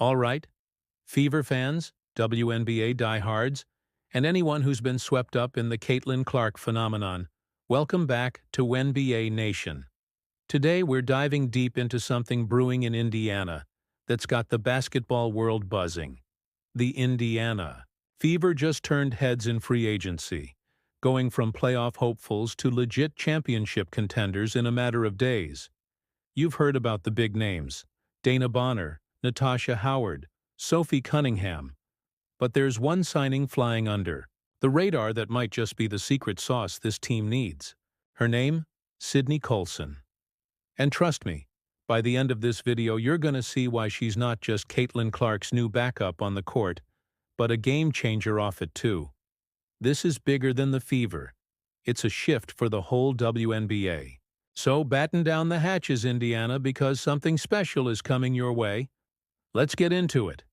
All right, Fever fans, WNBA diehards, and anyone who's been swept up in the Caitlin Clark phenomenon, welcome back to NBA Nation. Today we're diving deep into something brewing in Indiana that's got the basketball world buzzing. The Indiana Fever just turned heads in free agency, going from playoff hopefuls to legit championship contenders in a matter of days. You've heard about the big names: Dana Bonner, Natasha Howard, Sophie Cunningham. But there's one signing flying under the radar that might just be the secret sauce this team needs. Her name? Sydney Coulson. And trust me, by the end of this video you're gonna see why she's not just Caitlin Clark's new backup on the court, but a game changer off it too. This is bigger than the Fever. It's a shift for the whole WNBA. So batten down the hatches, Indiana, because something special is coming your way. Let's get into it.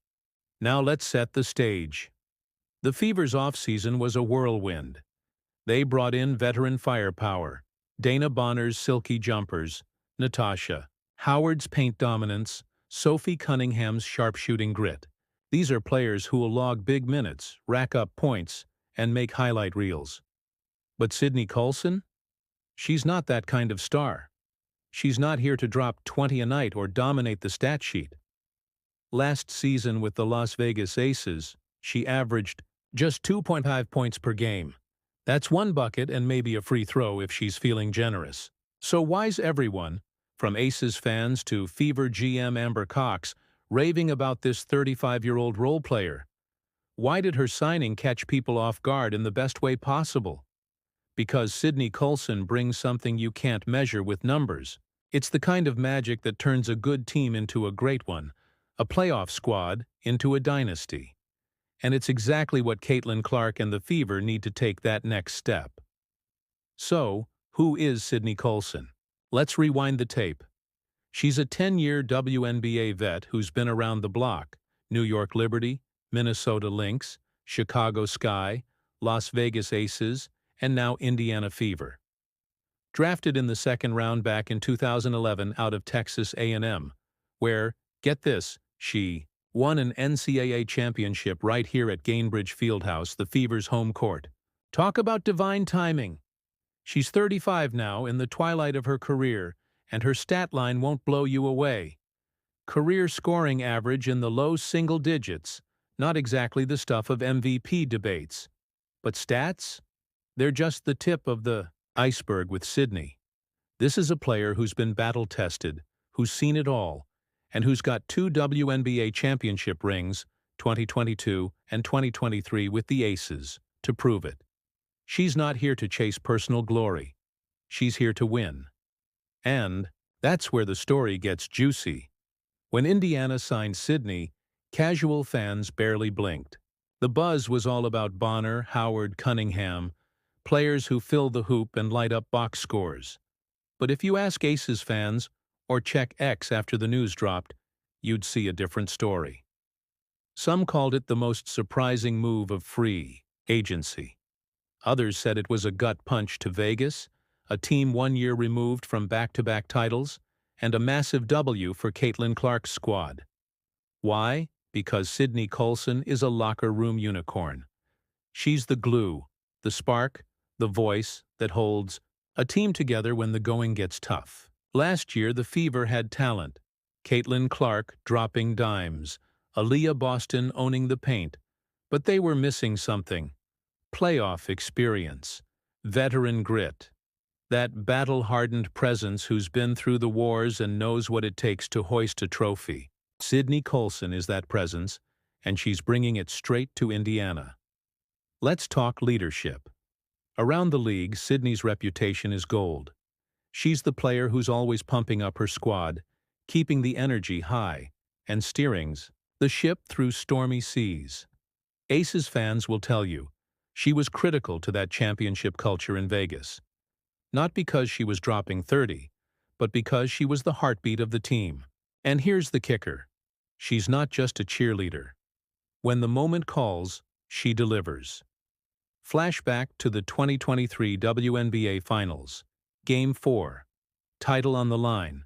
Now let's set the stage. The Fever's offseason was a whirlwind. They brought in veteran firepower: Dana Bonner's silky jumpers, Natasha Howard's paint dominance, Sophie Cunningham's sharpshooting grit. These are players who will log big minutes, rack up points, and make highlight reels. But Sydney Coulson? She's not that kind of star. She's not here to drop 20 a night or dominate the stat sheet. Last season with the Las Vegas Aces, she averaged just 2.5 points per game. That's one bucket and maybe a free throw if she's feeling generous. So why's everyone, from Aces fans to Fever GM Amber Cox, raving about this 35-year-old role player? Why did her signing catch people off guard in the best way possible? Because Sydney Coulson brings something you can't measure with numbers. It's the kind of magic that turns a good team into a great one, a playoff squad into a dynasty. And it's exactly what Caitlin Clark and the Fever need to take that next step. So, who is Sydney Coulson? Let's rewind the tape. She's a 10-year WNBA vet who's been around the block: New York Liberty, Minnesota Lynx, Chicago Sky, Las Vegas Aces, and now Indiana Fever. Drafted in the second round back in 2011 out of Texas A&M, where, get this, she won an NCAA championship right here at Gainbridge Fieldhouse, the Fever's home court. Talk about divine timing. She's 35 now, in the twilight of her career, and her stat line won't blow you away. Career scoring average in the low single digits, not exactly the stuff of MVP debates. But stats? They're just the tip of the iceberg with Sydney. This is a player who's been battle-tested, who's seen it all, and who's got 2 WNBA championship rings, 2022 and 2023 with the Aces, to prove it. She's not here to chase personal glory. She's here to win. And that's where the story gets juicy. When Indiana signed Sydney, casual fans barely blinked. The buzz was all about Bonner, Howard, Cunningham, players who fill the hoop and light up box scores. But if you ask Aces fans, or check X after the news dropped, you'd see a different story. Some called it the most surprising move of free agency. Others said it was a gut punch to Vegas, a team 1 year removed from back-to-back titles, and a massive W for Caitlin Clark's squad. Why? Because Sydney Coulson is a locker room unicorn. She's the glue, the spark, the voice that holds a team together when the going gets tough. Last year, the Fever had talent: Caitlin Clark dropping dimes, Aaliyah Boston owning the paint, but they were missing something: playoff experience, veteran grit, that battle-hardened presence who's been through the wars and knows what it takes to hoist a trophy. Sydney Coulson is that presence, and she's bringing it straight to Indiana. Let's talk leadership. Around the league, Sydney's reputation is gold. She's the player who's always pumping up her squad, keeping the energy high, and steering the ship through stormy seas. Aces fans will tell you, she was critical to that championship culture in Vegas. Not because she was dropping 30, but because she was the heartbeat of the team. And here's the kicker: she's not just a cheerleader. When the moment calls, she delivers. Flashback to the 2023 WNBA Finals. Game 4. Title on the line.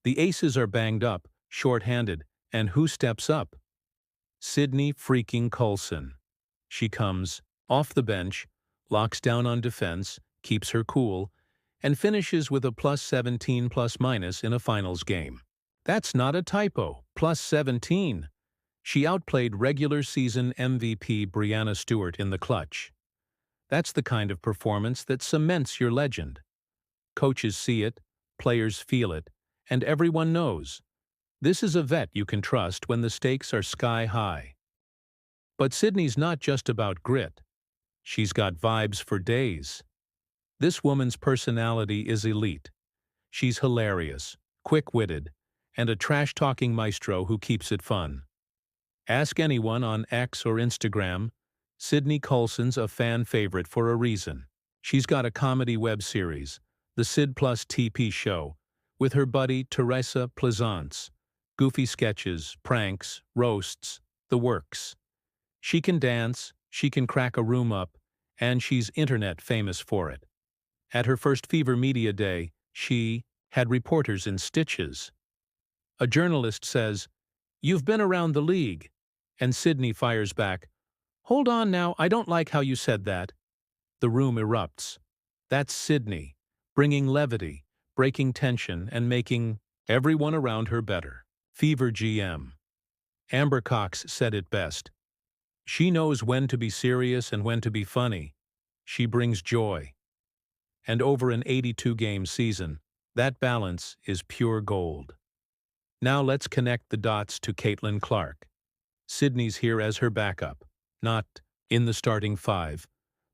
The Aces are banged up, short-handed, And who steps up? Sydney freaking Coulson. She comes off the bench, locks down on defense, keeps her cool, and finishes with a +17 plus minus in a finals game. That's not a typo, +17. She outplayed regular season MVP Brianna Stewart in the clutch. That's the kind of performance that cements your legend. Coaches see it, players feel it, and everyone knows. This is a vet you can trust when the stakes are sky high. But Sydney's not just about grit. She's got vibes for days. This woman's personality is elite. She's hilarious, quick-witted, and a trash-talking maestro who keeps it fun. Ask anyone on X or Instagram, Sydney Coulson's a fan favorite for a reason. She's got a comedy web series, The Sid Plus TP Show, with her buddy Teresa Plaisance. Goofy sketches, pranks, roasts, the works. She can dance, she can crack a room up, and she's internet famous for it. At her first Fever Media Day, she had reporters in stitches. A journalist says, "You've been around the league," and Sydney fires back, "Hold on now, I don't like how you said that." The room erupts. That's Sydney, bringing levity, breaking tension, and making everyone around her better. Fever GM Amber Cox said it best. She knows when to be serious and when to be funny. She brings joy. And over an 82-game season, that balance is pure gold. Now let's connect the dots to Caitlin Clark. Sydney's here as her backup, not in the starting five,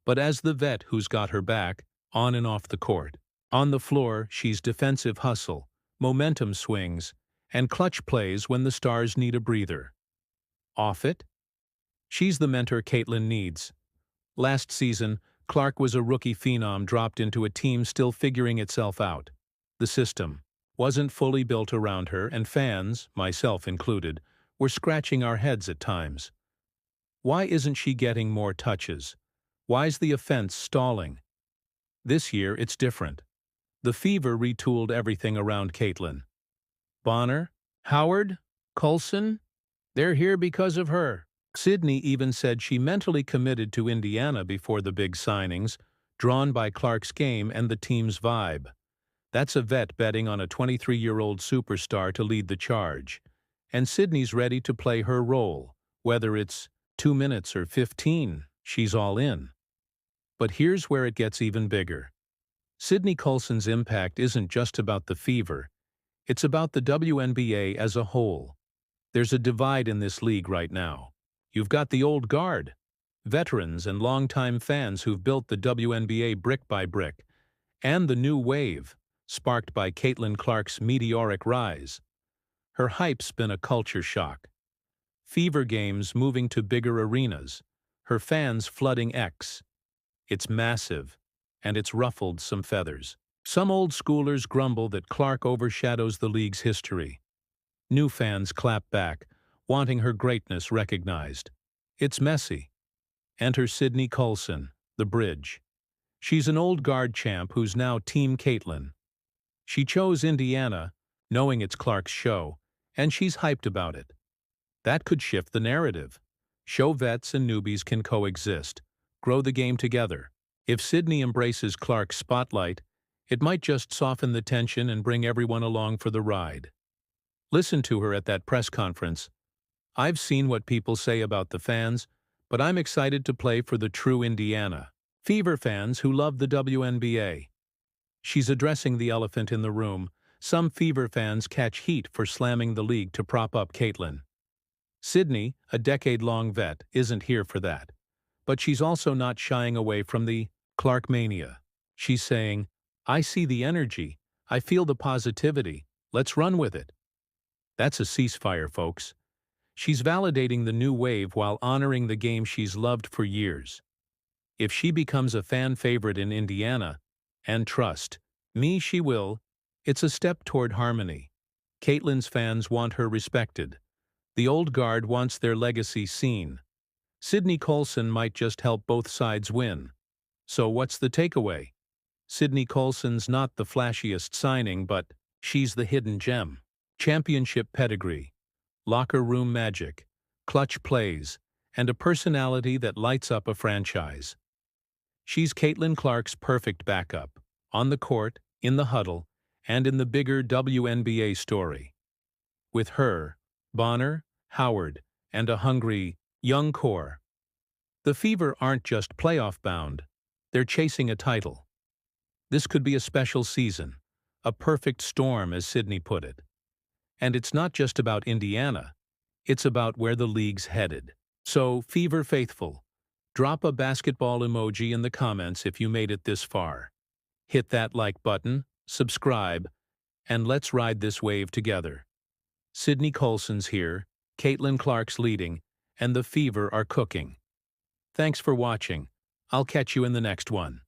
but as the vet who's got her back, on and off the court. On the floor, she's defensive hustle, momentum swings, and clutch plays when the stars need a breather. Off it? She's the mentor Caitlin needs. Last season, Clark was a rookie phenom dropped into a team still figuring itself out. The system wasn't fully built around her, and fans, myself included, were scratching our heads at times. Why isn't she getting more touches? Why's the offense stalling? This year, it's different. The Fever retooled everything around Caitlin. Bonner, Howard, Coulson, they're here because of her. Sydney even said she mentally committed to Indiana before the big signings, drawn by Clark's game and the team's vibe. That's a vet betting on a 23-year-old superstar to lead the charge. And Sydney's ready to play her role. Whether it's 2 minutes or 15, she's all in. But here's where it gets even bigger. Sydney Coulson's impact isn't just about the Fever. It's about the WNBA as a whole. There's a divide in this league right now. You've got the old guard, veterans and longtime fans who've built the WNBA brick by brick, and the new wave, sparked by Caitlin Clark's meteoric rise. Her hype's been a culture shock. Fever games moving to bigger arenas, her fans flooding X. It's massive, and it's ruffled some feathers. Some old schoolers grumble that Clark overshadows the league's history. New fans clap back, wanting her greatness recognized. It's messy. Enter Sydney Coulson, the bridge. She's an old guard champ who's now Team Caitlin. She chose Indiana, knowing it's Clark's show, and she's hyped about it. That could shift the narrative. Show vets and newbies can coexist, grow the game together. If Sydney embraces Clark's spotlight, it might just soften the tension and bring everyone along for the ride. Listen to her at that press conference. "I've seen what people say about the fans, but I'm excited to play for the true Indiana Fever fans who love the WNBA." She's addressing the elephant in the room. Some Fever fans catch heat for slamming the league to prop up Caitlin. Sydney, a decade-long vet, isn't here for that. But she's also not shying away from the Clark mania. She's saying, "I see the energy. I feel the positivity. Let's run with it." That's a ceasefire, folks. She's validating the new wave while honoring the game she's loved for years. If she becomes a fan favorite in Indiana, and trust me, she will, it's a step toward harmony. Caitlin's fans want her respected. The old guard wants their legacy seen. Sydney Coulson might just help both sides win. So what's the takeaway? Sydney Coulson's not the flashiest signing, but she's the hidden gem. Championship pedigree, locker room magic, clutch plays, and a personality that lights up a franchise. She's Caitlin Clark's perfect backup, on the court, in the huddle, and in the bigger WNBA story. With her, Bonner, Howard, and a hungry, young core, the Fever aren't just playoff-bound, they're chasing a title. This could be a special season, a perfect storm, as Sydney put it. And it's not just about Indiana, it's about where the league's headed. So, Fever faithful, drop a basketball emoji in the comments if you made it this far. Hit that like button, subscribe, and let's ride this wave together. Sydney Coulson's here, Caitlin Clark's leading, and the Fever are cooking. Thanks for watching. I'll catch you in the next one.